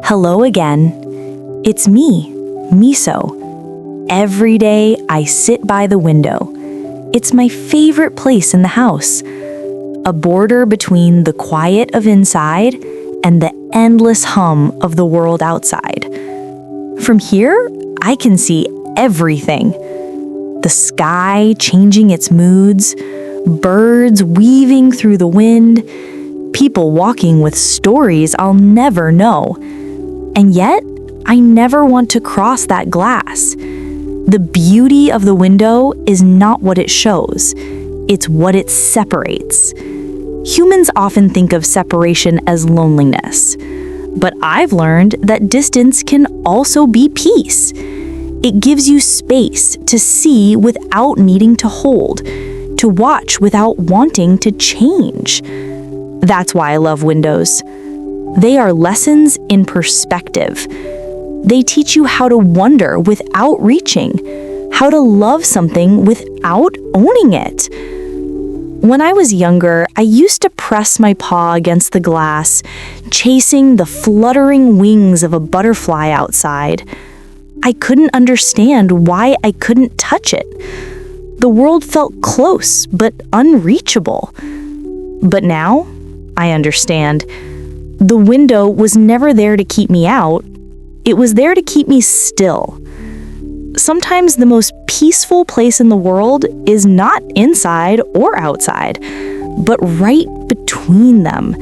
Hello again. It's me, Miso. Every day I sit by the window. It's my favorite place in the house. A border between the quiet of inside and the endless hum of the world outside. From here, I can see everything. The sky changing its moods, birds weaving through the wind, people walking with stories I'll never know. And yet, I never want to cross that glass. The beauty of the window is not what it shows, it's what it separates. Humans often think of separation as loneliness, but I've learned that distance can also be peace. It gives you space to see without needing to hold, to watch without wanting to change. That's why I love windows. They are lessons in perspective. They teach you how to wonder without reaching, how to love something without owning it. When I was younger, I used to press my paw against the glass, chasing the fluttering wings of a butterfly outside. I couldn't understand why I couldn't touch it. The world felt close but unreachable. But now, I understand. The window was never there to keep me out. It was there to keep me still. Sometimes the most peaceful place in the world is not inside or outside, but right between them.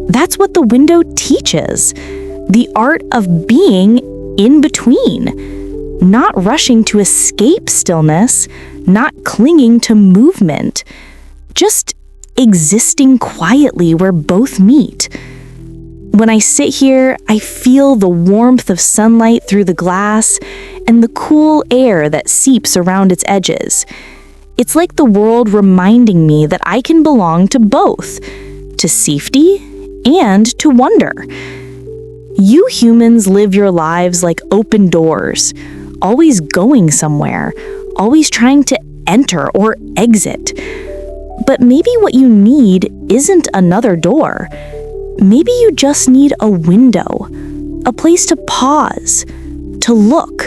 That's what the window teaches. The art of being in between. Not rushing to escape stillness, not clinging to movement. Just existing quietly where both meet. When I sit here, I feel the warmth of sunlight through the glass and the cool air that seeps around its edges. It's like the world reminding me that I can belong to both, to safety and to wonder. You humans live your lives like open doors, always going somewhere, always trying to enter or exit. But maybe what you need isn't another door. Maybe you just need a window, a place to pause, to look,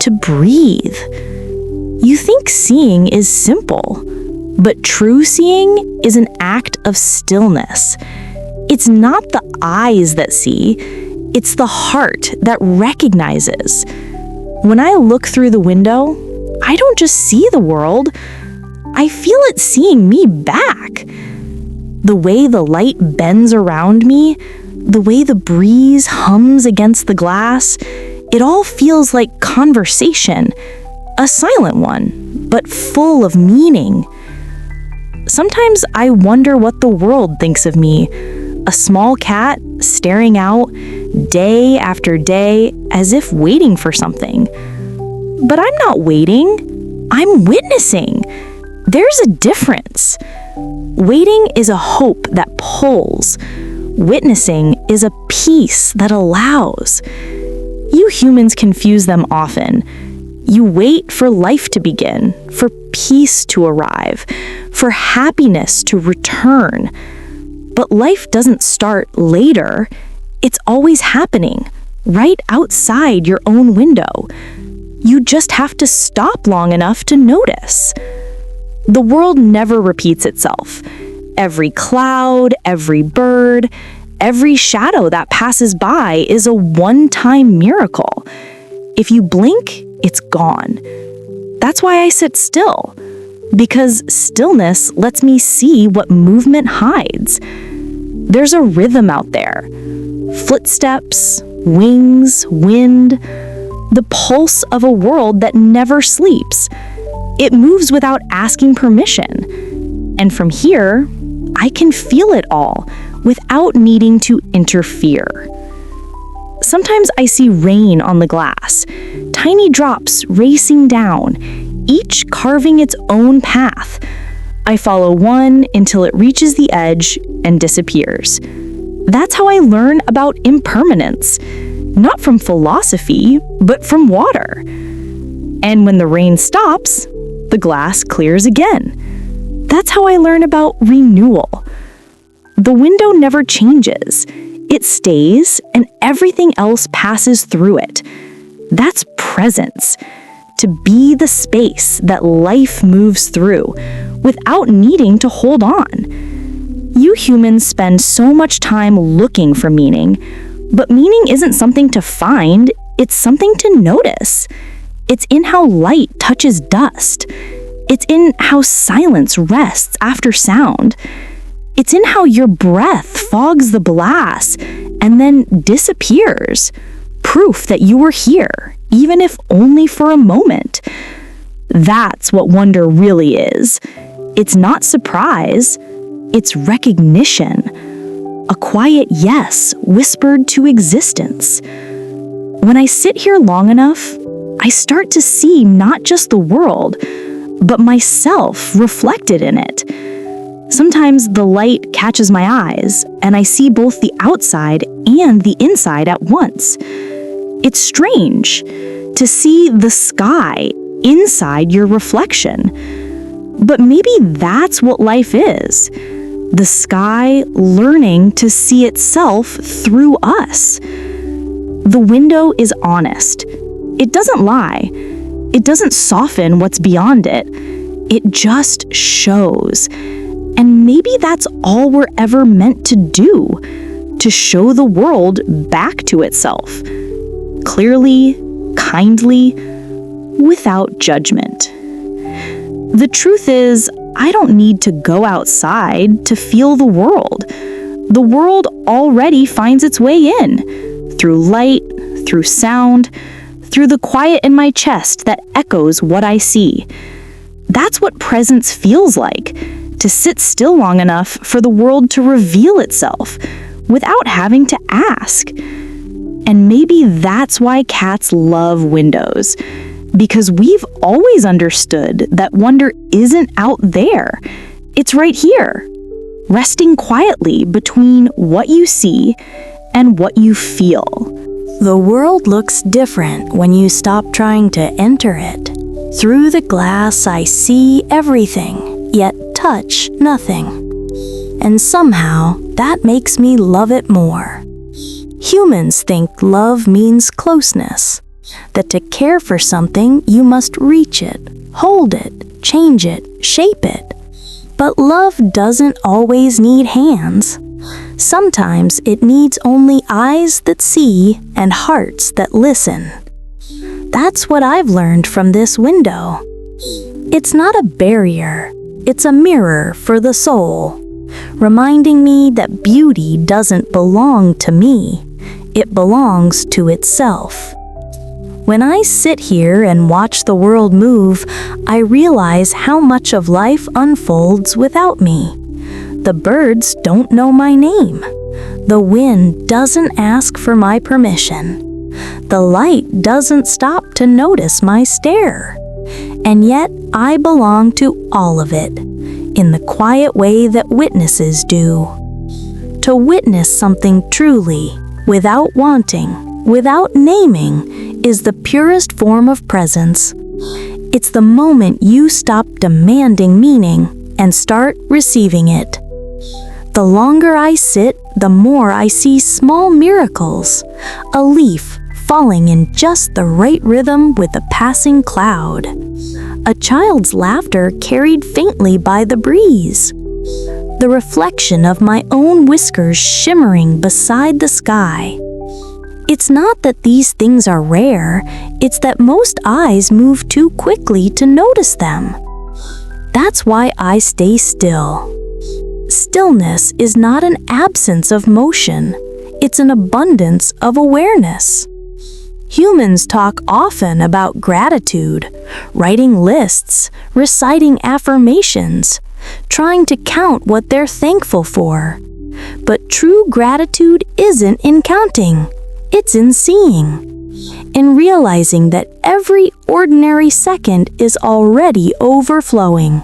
to breathe. You think seeing is simple, but true seeing is an act of stillness. It's not the eyes that see, it's the heart that recognizes. When I look through the window, I don't just see the world, I feel it seeing me back. The way the light bends around me, the way the breeze hums against the glass, it all feels like conversation, a silent one, but full of meaning. Sometimes I wonder what the world thinks of me, a small cat staring out day after day as if waiting for something. But I'm not waiting, I'm witnessing. There's a difference. Waiting is a hope that pulls. Witnessing is a peace that allows. You humans confuse them often. You wait for life to begin, for peace to arrive, for happiness to return. But life doesn't start later. It's always happening, right outside your own window. You just have to stop long enough to notice. The world never repeats itself. Every cloud, every bird, every shadow that passes by is a one-time miracle. If you blink, it's gone. That's why I sit still, because stillness lets me see what movement hides. There's a rhythm out there. Footsteps, wings, wind, the pulse of a world that never sleeps. It moves without asking permission. And from here, I can feel it all without needing to interfere. Sometimes I see rain on the glass, tiny drops racing down, each carving its own path. I follow one until it reaches the edge and disappears. That's how I learn about impermanence, not from philosophy, but from water. And when the rain stops, the glass clears again. That's how I learn about renewal. The window never changes. It stays, and everything else passes through it. That's presence. To be the space that life moves through without needing to hold on. You humans spend so much time looking for meaning, but meaning isn't something to find, it's something to notice. It's in how light touches dust. It's in how silence rests after sound. It's in how your breath fogs the blast and then disappears. Proof that you were here, even if only for a moment. That's what wonder really is. It's not surprise, it's recognition. A quiet yes whispered to existence. When I sit here long enough, I start to see not just the world, but myself reflected in it. Sometimes the light catches my eyes, and I see both the outside and the inside at once. It's strange to see the sky inside your reflection. But maybe that's what life is. The sky learning to see itself through us. The window is honest. It doesn't lie. It doesn't soften what's beyond it. It just shows. And maybe that's all we're ever meant to do, to show the world back to itself. Clearly, kindly, without judgment. The truth is, I don't need to go outside to feel the world. The world already finds its way in, through light, through sound, through the quiet in my chest that echoes what I see. That's what presence feels like, to sit still long enough for the world to reveal itself, without having to ask. And maybe that's why cats love windows, because we've always understood that wonder isn't out there. It's right here, resting quietly between what you see and what you feel. The world looks different when you stop trying to enter it. Through the glass I see everything, yet touch nothing. And somehow that makes me love it more. Humans think love means closeness, that to care for something you must reach it, hold it, change it, shape it. But love doesn't always need hands. Sometimes it needs only eyes that see and hearts that listen. That's what I've learned from this window. It's not a barrier, it's a mirror for the soul, reminding me that beauty doesn't belong to me, it belongs to itself. When I sit here and watch the world move, I realize how much of life unfolds without me. The birds don't know my name. The wind doesn't ask for my permission. The light doesn't stop to notice my stare. And yet I belong to all of it, in the quiet way that witnesses do. To witness something truly, without wanting, without naming, is the purest form of presence. It's the moment you stop demanding meaning and start receiving it. The longer I sit, the more I see small miracles. A leaf falling in just the right rhythm with a passing cloud. A child's laughter carried faintly by the breeze. The reflection of my own whiskers shimmering beside the sky. It's not that these things are rare, it's that most eyes move too quickly to notice them. That's why I stay still. Stillness is not an absence of motion, it's an abundance of awareness. Humans talk often about gratitude, writing lists, reciting affirmations, trying to count what they're thankful for. But true gratitude isn't in counting, it's in seeing, in realizing that every ordinary second is already overflowing.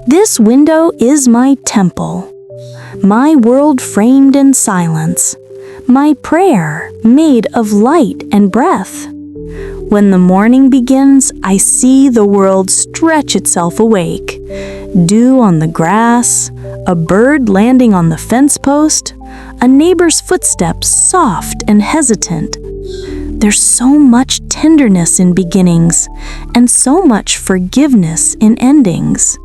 This window is my temple, my world framed in silence, my prayer made of light and breath. When the morning begins, I see the world stretch itself awake, Dew on the grass, a bird landing on the fence post, a neighbor's footsteps soft and hesitant. There's so much tenderness in beginnings and so much forgiveness in endings.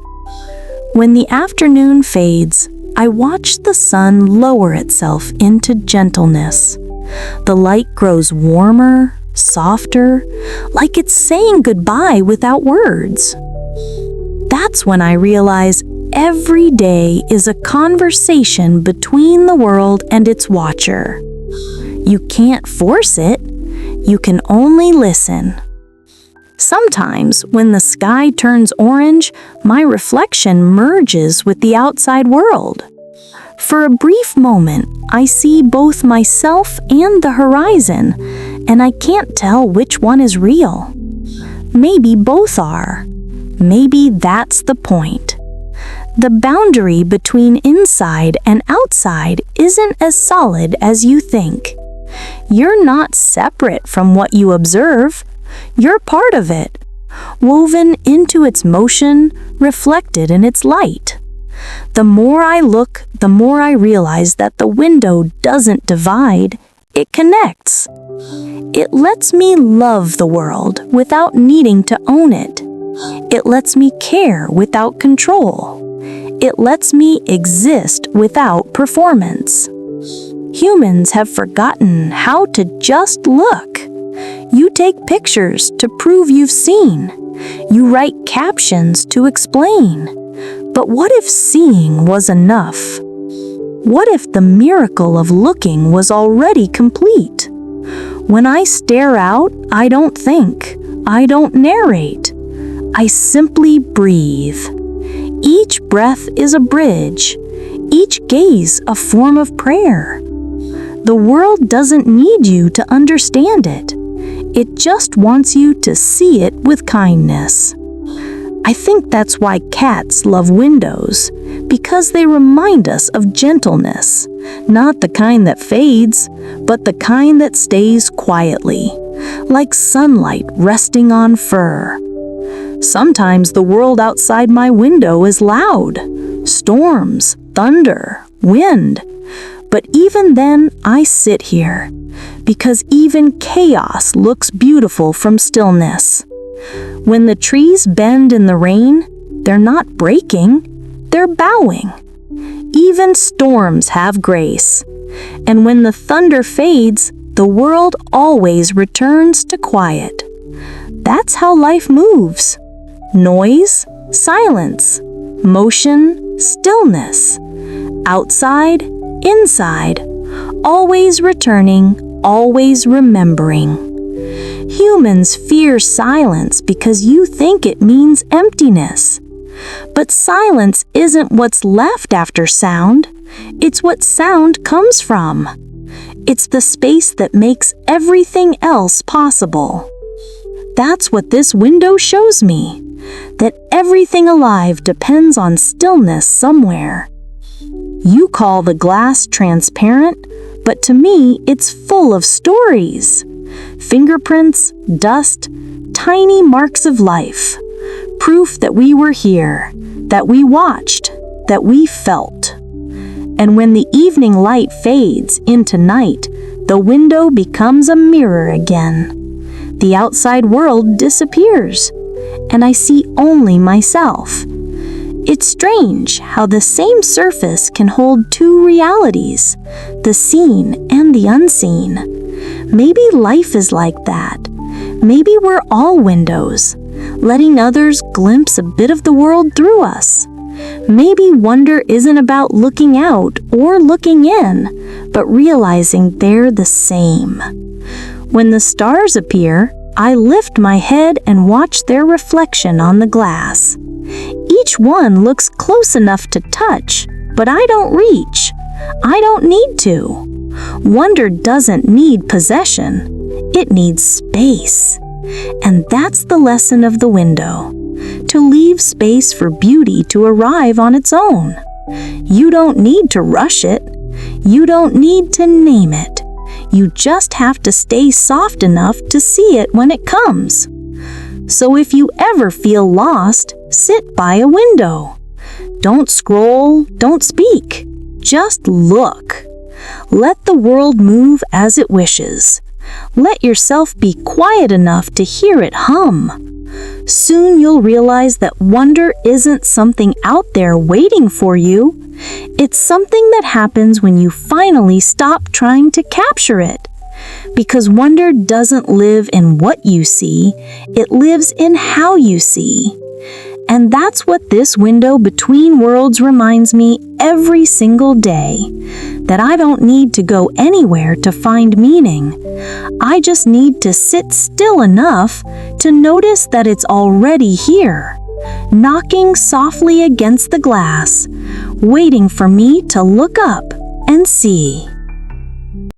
When the afternoon fades, I watch the sun lower itself into gentleness. The light grows warmer, softer, like it's saying goodbye without words. That's when I realize every day is a conversation between the world and its watcher. You can't force it, you can only listen. Sometimes, when the sky turns orange, my reflection merges with the outside world. For a brief moment, I see both myself and the horizon, and I can't tell which one is real. Maybe both are. Maybe that's the point. The boundary between inside and outside isn't as solid as you think. You're not separate from what you observe. You're part of it, woven into its motion, reflected in its light. The more I look, the more I realize that the window doesn't divide, it connects. It lets me love the world without needing to own it. It lets me care without control. It lets me exist without performance. Humans have forgotten how to just look. You take pictures to prove you've seen. You write captions to explain. But what if seeing was enough? What if the miracle of looking was already complete? When I stare out, I don't think. I don't narrate. I simply breathe. Each breath is a bridge. Each gaze a form of prayer. The world doesn't need you to understand it. It just wants you to see it with kindness. I think that's why cats love windows, because they remind us of gentleness, not the kind that fades, but the kind that stays quietly, like sunlight resting on fur. Sometimes the world outside my window is loud, storms, thunder, wind. But even then, I sit here, because even chaos looks beautiful from stillness. When the trees bend in the rain, they're not breaking, they're bowing. Even storms have grace. And when the thunder fades, the world always returns to quiet. That's how life moves. Noise, silence, motion, stillness. Outside, inside, always returning, always remembering. Humans fear silence because you think it means emptiness. But silence isn't what's left after sound. It's what sound comes from. It's the space that makes everything else possible. That's what this window shows me, that everything alive depends on stillness somewhere. You call the glass transparent, but to me it's full of stories. Fingerprints, dust, tiny marks of life. Proof that we were here, that we watched, that we felt. And when the evening light fades into night, the window becomes a mirror again. The outside world disappears, and I see only myself. It's strange how the same surface can hold two realities, the seen and the unseen. Maybe life is like that. Maybe we're all windows, letting others glimpse a bit of the world through us. Maybe wonder isn't about looking out or looking in, but realizing they're the same. When the stars appear, I lift my head and watch their reflection on the glass. Each one looks close enough to touch, but I don't reach. I don't need to. Wonder doesn't need possession. It needs space. And that's the lesson of the window. To leave space for beauty to arrive on its own. You don't need to rush it. You don't need to name it. You just have to stay soft enough to see it when it comes. So if you ever feel lost, sit by a window. Don't scroll, don't speak. Just look. Let the world move as it wishes. Let yourself be quiet enough to hear it hum. Soon you'll realize that wonder isn't something out there waiting for you. It's something that happens when you finally stop trying to capture it. Because wonder doesn't live in what you see, it lives in how you see. And that's what this window between worlds reminds me every single day. That I don't need to go anywhere to find meaning. I just need to sit still enough to notice that it's already here, knocking softly against the glass, waiting for me to look up and see.